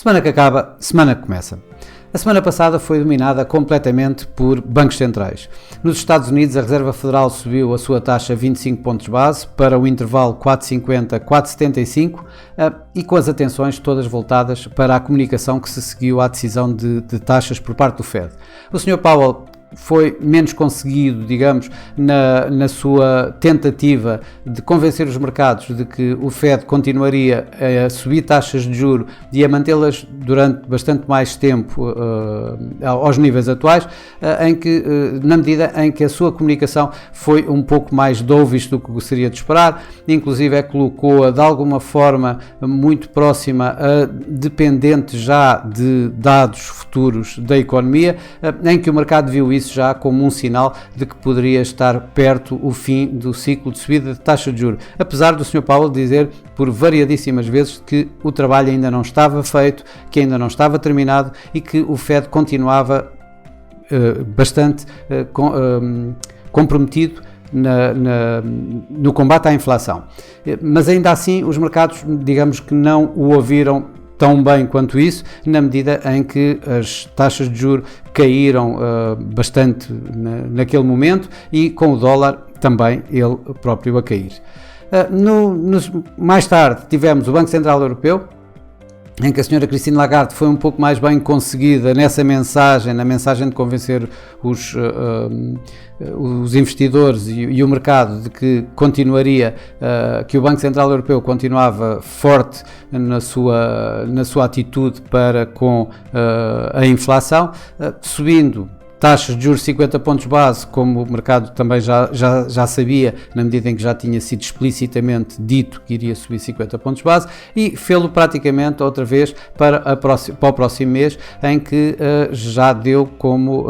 Semana que acaba, semana que começa. A semana passada foi dominada completamente por bancos centrais. Nos Estados Unidos, a Reserva Federal subiu a sua taxa 25 pontos base para o intervalo 4,50-4,75 e com as atenções todas voltadas para a comunicação que se seguiu à decisão de taxas por parte do Fed. O Sr. Powell foi menos conseguido, digamos, na sua tentativa de convencer os mercados de que o Fed continuaria a subir taxas de juros e a mantê-las durante bastante mais tempo aos níveis atuais, na medida em que a sua comunicação foi um pouco mais dovish do que gostaria de esperar, inclusive colocou-a de alguma forma muito próxima a dependente já de dados futuros da economia, em que o mercado viu isso já como um sinal de que poderia estar perto o fim do ciclo de subida de taxa de juros, apesar do Sr. Powell dizer por variadíssimas vezes que o trabalho ainda não estava feito, que ainda não estava terminado e que o Fed continuava bastante comprometido no combate à inflação. Mas ainda assim os mercados, digamos que não o ouviram tão bem quanto isso, na medida em que as taxas de juros caíram bastante naquele momento e com o dólar também ele próprio a cair. Mais tarde tivemos o Banco Central Europeu, em que a senhora Christine Lagarde foi um pouco mais bem conseguida na mensagem de convencer os investidores e o mercado de que continuaria, que o Banco Central Europeu continuava forte na sua atitude para com a inflação, subindo taxas de juros 50 pontos base, como o mercado também já sabia, na medida em que já tinha sido explicitamente dito que iria subir 50 pontos base, e fê-lo praticamente outra vez para o próximo mês, em que já deu como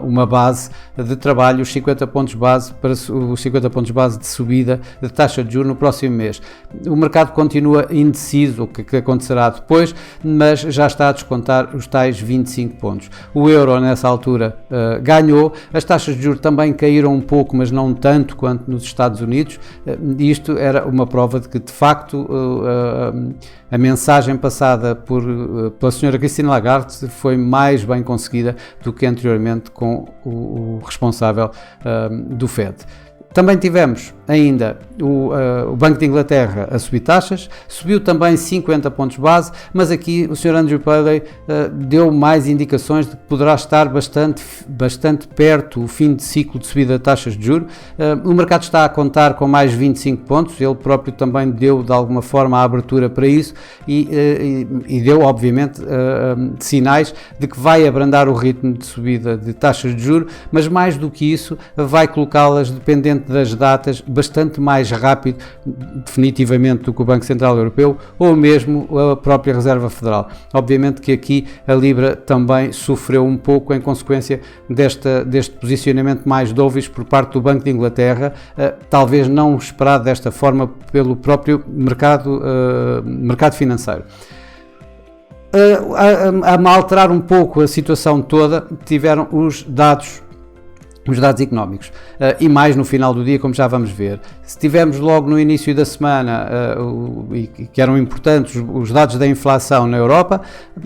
uma base de trabalho os 50 pontos base para os 50 pontos base de subida de taxa de juros no próximo mês. O mercado continua indeciso o que acontecerá depois, mas já está a descontar os tais 25 pontos. O euro nessa altura ganhou, as taxas de juros também caíram um pouco, mas não tanto quanto nos Estados Unidos. Isto era uma prova de que, de facto, a mensagem passada pela senhora Christine Lagarde foi mais bem conseguida do que anteriormente com o responsável do Fed. Também tivemos ainda o Banco de Inglaterra a subir taxas, subiu também 50 pontos base, mas aqui o Sr. Andrew Bailey deu mais indicações de que poderá estar bastante perto o fim de ciclo de subida de taxas de juros. O mercado está a contar com mais 25 pontos, ele próprio também deu de alguma forma a abertura para isso e deu obviamente sinais de que vai abrandar o ritmo de subida de taxas de juros, mas mais do que isso vai colocá-las dependente das datas bastante mais rápido definitivamente do que o Banco Central Europeu ou mesmo a própria Reserva Federal. Obviamente que aqui a Libra também sofreu um pouco em consequência deste posicionamento mais dovish por parte do Banco de Inglaterra, talvez não esperado desta forma pelo próprio mercado financeiro. A alterar um pouco a situação toda tiveram os dados económicos e mais no final do dia, como já vamos ver. Se tivermos logo no início da semana que eram importantes os dados da inflação na Europa,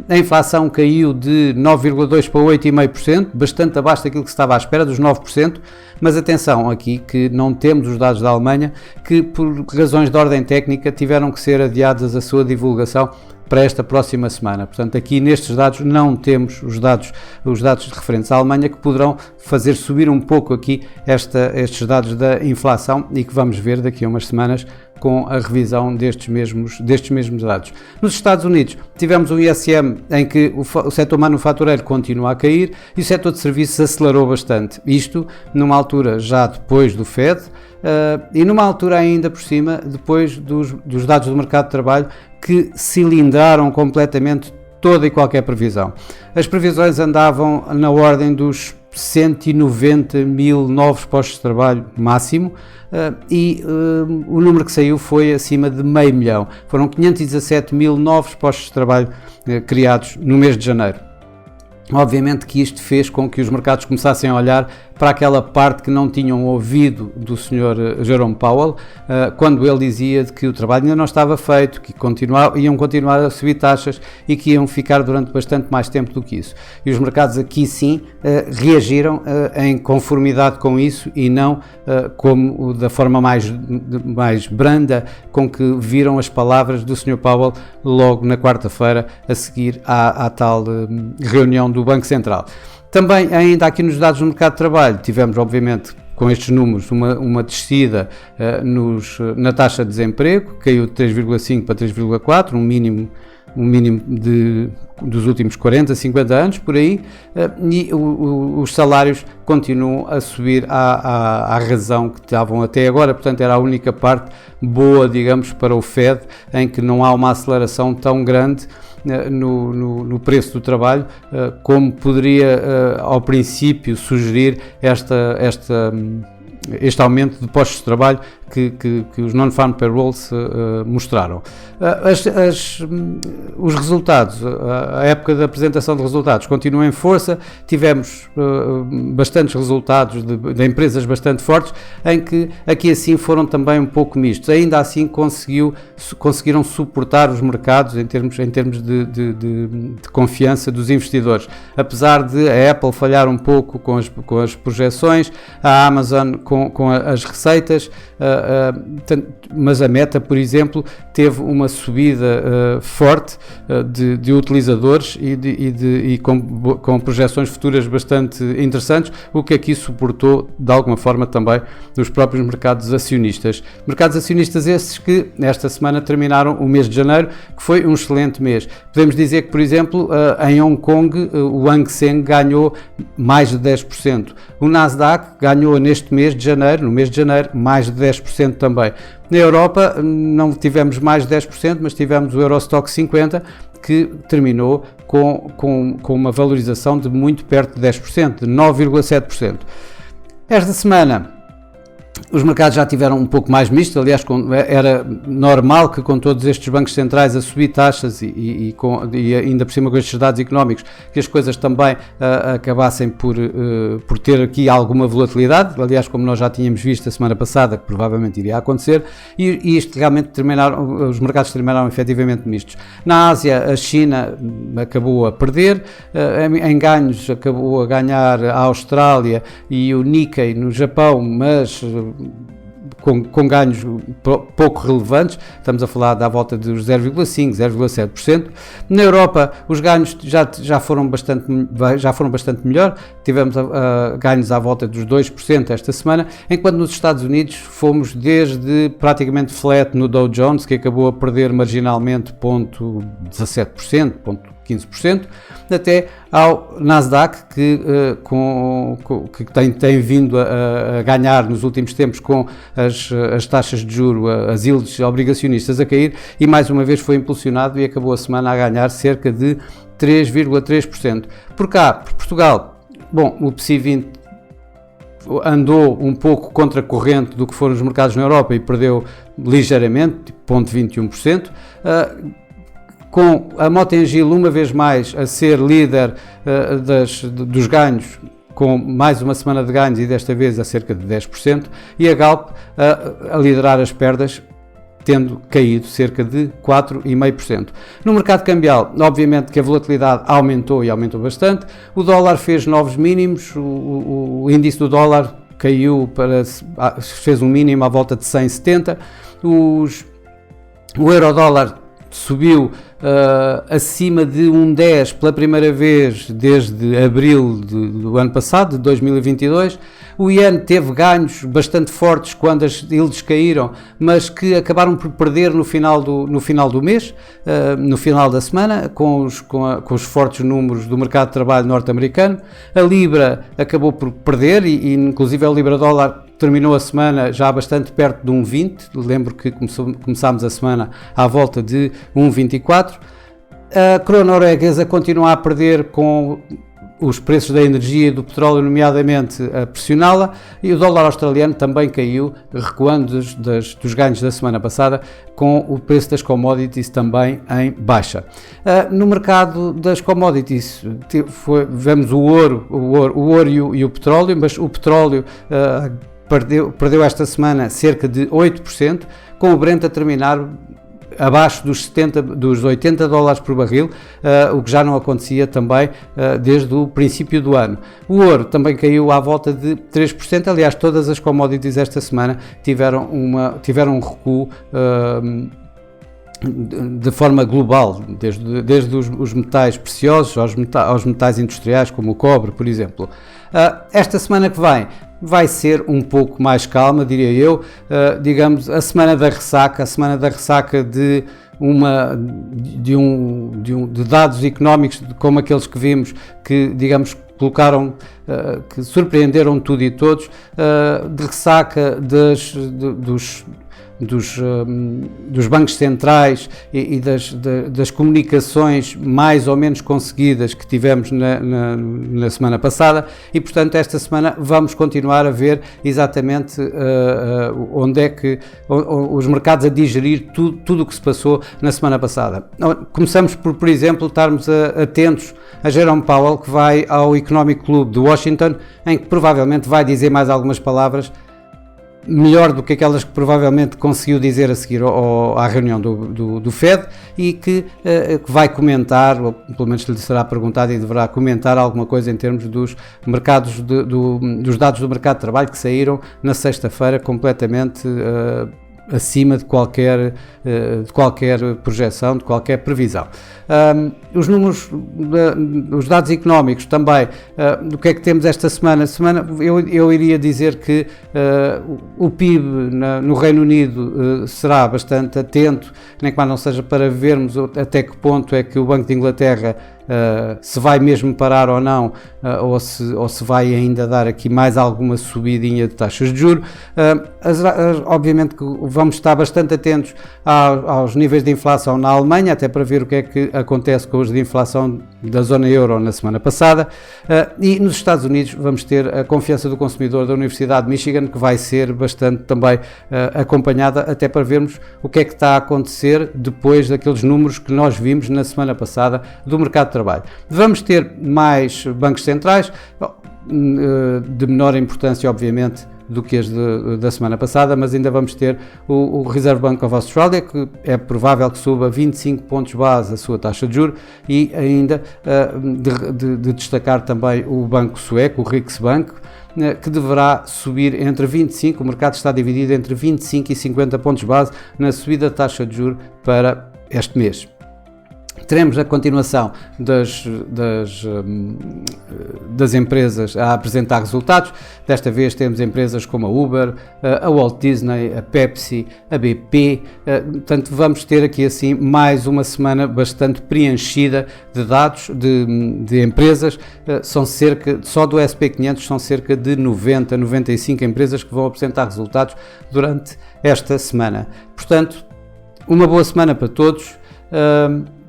a inflação caiu de 9,2% para 8,5%, bastante abaixo daquilo que se estava à espera, dos 9%, mas atenção aqui que não temos os dados da Alemanha, que por razões de ordem técnica tiveram que ser adiadas a sua divulgação para esta próxima semana. Portanto, aqui nestes dados não temos os dados referentes à Alemanha, que poderão fazer subir um pouco aqui estes dados da inflação e que vamos ver daqui a umas semanas com a revisão destes mesmos dados. Nos Estados Unidos tivemos um ISM em que o setor manufatureiro continua a cair e o setor de serviços acelerou bastante. Isto numa altura já depois do Fed e numa altura ainda por cima, depois dos dados do mercado de trabalho que cilindraram completamente toda e qualquer previsão. As previsões andavam na ordem dos 190 mil novos postos de trabalho máximo e o número que saiu foi acima de 500 mil. Foram 517 mil novos postos de trabalho criados no mês de janeiro. Obviamente que isto fez com que os mercados começassem a olhar para aquela parte que não tinham ouvido do Sr. Jerome Powell, quando ele dizia de que o trabalho ainda não estava feito, que iam continuar a subir taxas e que iam ficar durante bastante mais tempo do que isso. E os mercados aqui sim reagiram em conformidade com isso e não como da forma mais branda com que viram as palavras do Sr. Powell logo na quarta-feira a seguir à tal reunião do Banco Central. Também, ainda aqui nos dados do mercado de trabalho, tivemos obviamente com estes números uma descida na taxa de desemprego, caiu de 3,5 para 3,4, um mínimo dos últimos 40, 50 anos, por aí, e os salários continuam a subir à razão que estavam até agora, portanto era a única parte boa, digamos, para o Fed, em que não há uma aceleração tão grande no preço do trabalho, como poderia ao princípio sugerir este aumento de postos de trabalho que os non-farm payrolls mostraram. Os resultados, a época da apresentação de resultados continua em força, tivemos bastantes resultados de empresas bastante fortes, em que aqui assim foram também um pouco mistos. Ainda assim conseguiram suportar os mercados em termos de confiança dos investidores. Apesar de a Apple falhar um pouco com as projeções, a Amazon com as receitas, mas a Meta, por exemplo, teve uma subida forte de utilizadores e com projeções futuras bastante interessantes, o que aqui suportou de alguma forma também os próprios mercados acionistas. Mercados acionistas esses que esta semana terminaram o mês de janeiro, que foi um excelente mês. Podemos dizer que, por exemplo, em Hong Kong o Hang Seng ganhou mais de 10%. O Nasdaq ganhou neste mês de janeiro, no mês de janeiro, mais de 10% também. Na Europa não tivemos mais de 10%, mas tivemos o Eurostock 50, que terminou com uma valorização de muito perto de 10%, de 9,7%. Esta semana os mercados já tiveram um pouco mais mistos, aliás, era normal que com todos estes bancos centrais a subir taxas e ainda por cima com estes dados económicos, que as coisas também acabassem por ter aqui alguma volatilidade, aliás, como nós já tínhamos visto a semana passada, que provavelmente iria acontecer, e isto realmente os mercados terminaram efetivamente mistos. Na Ásia, a China acabou a perder, em ganhos acabou a ganhar a Austrália e o Nikkei no Japão, mas com ganhos pouco relevantes, estamos a falar da volta dos 0,5%, 0,7%. Na Europa os ganhos já foram bastante melhor, tivemos ganhos à volta dos 2% esta semana, enquanto nos Estados Unidos fomos desde praticamente flat no Dow Jones, que acabou a perder marginalmente 0,17%, 15%, até ao Nasdaq, que tem vindo a ganhar nos últimos tempos com as taxas de juro, as yields obrigacionistas a cair, e mais uma vez foi impulsionado e acabou a semana a ganhar cerca de 3,3%. Por cá, por Portugal, bom, o PSI 20 andou um pouco contra a corrente do que foram os mercados na Europa e perdeu ligeiramente, 0,21%. Com a Mota-Engil uma vez mais a ser líder dos ganhos, com mais uma semana de ganhos e desta vez a cerca de 10%, e a Galp a liderar as perdas, tendo caído cerca de 4,5%. No mercado cambial, obviamente que a volatilidade aumentou e aumentou bastante, o dólar fez novos mínimos, o índice do dólar caiu fez um mínimo à volta de 170, o euro-dólar subiu acima de 1,10 pela primeira vez desde abril do ano passado, de 2022. O iene teve ganhos bastante fortes quando as yields caíram, mas que acabaram por perder no final do mês, no final da semana, com os fortes números do mercado de trabalho norte-americano. A Libra acabou por perder e inclusive o Libra-dólar terminou a semana já bastante perto de 1,20, lembro que começámos a semana à volta de 1,24. A coroa norueguesa continua a perder os preços da energia e do petróleo, nomeadamente, a pressioná-la, e o dólar australiano também caiu, recuando dos ganhos da semana passada, com o preço das commodities também em baixa. No mercado das commodities, vemos o ouro e o petróleo, mas o petróleo perdeu esta semana cerca de 8%, com o Brent a terminar abaixo dos 80 dólares por barril, o que já não acontecia também desde o princípio do ano. O ouro também caiu à volta de 3%, aliás, todas as commodities esta semana tiveram um recuo de forma global, desde os metais preciosos aos metais industriais, como o cobre, por exemplo. Esta semana que vem vai ser um pouco mais calma, diria eu, digamos, a semana da ressaca de dados económicos como aqueles que vimos, que, digamos, que surpreenderam tudo e todos, de ressaca dos bancos centrais e das comunicações mais ou menos conseguidas que tivemos na semana passada, e portanto esta semana vamos continuar a ver exatamente onde é que os mercados a digerir tudo o que se passou na semana passada. Começamos por exemplo, estarmos atentos a Jerome Powell, que vai ao Economic Club de Washington, em que provavelmente vai dizer mais algumas palavras melhor do que aquelas que provavelmente conseguiu dizer a seguir à reunião do Fed, e que vai comentar, ou pelo menos lhe será perguntado e deverá comentar alguma coisa em termos dos mercados, dos dados do mercado de trabalho que saíram na sexta-feira completamente acima de qualquer projeção, de qualquer previsão. Os números, os dados económicos também, do que é que temos esta semana? Eu iria dizer que o PIB no Reino Unido será bastante atento, nem que mais não seja para vermos até que ponto é que o Banco de Inglaterra se vai mesmo parar ou não, ou se vai ainda dar aqui mais alguma subidinha de taxas de juros. Obviamente que vamos estar bastante atentos aos níveis de inflação na Alemanha, até para ver o que é que acontece com os de inflação da zona euro na semana passada, e nos Estados Unidos vamos ter a confiança do consumidor da Universidade de Michigan, que vai ser bastante também acompanhada, até para vermos o que é que está a acontecer depois daqueles números que nós vimos na semana passada do mercado de trabalho. Vamos ter mais bancos centrais, de menor importância, obviamente, do que as da semana passada, mas ainda vamos ter o Reserve Bank of Australia, que é provável que suba 25 pontos base a sua taxa de juros, e ainda de destacar também o banco sueco, o Riksbank, que deverá subir entre 25, o mercado está dividido entre 25 e 50 pontos base na subida da taxa de juros para este mês. Teremos a continuação das empresas a apresentar resultados. Desta vez temos empresas como a Uber, a Walt Disney, a Pepsi, a BP. Portanto, vamos ter aqui assim mais uma semana bastante preenchida de dados de empresas. Só do SP500 são cerca de 95 empresas que vão apresentar resultados durante esta semana. Portanto, uma boa semana para todos.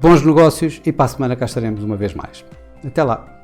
Bons negócios, e para a semana cá estaremos uma vez mais. Até lá!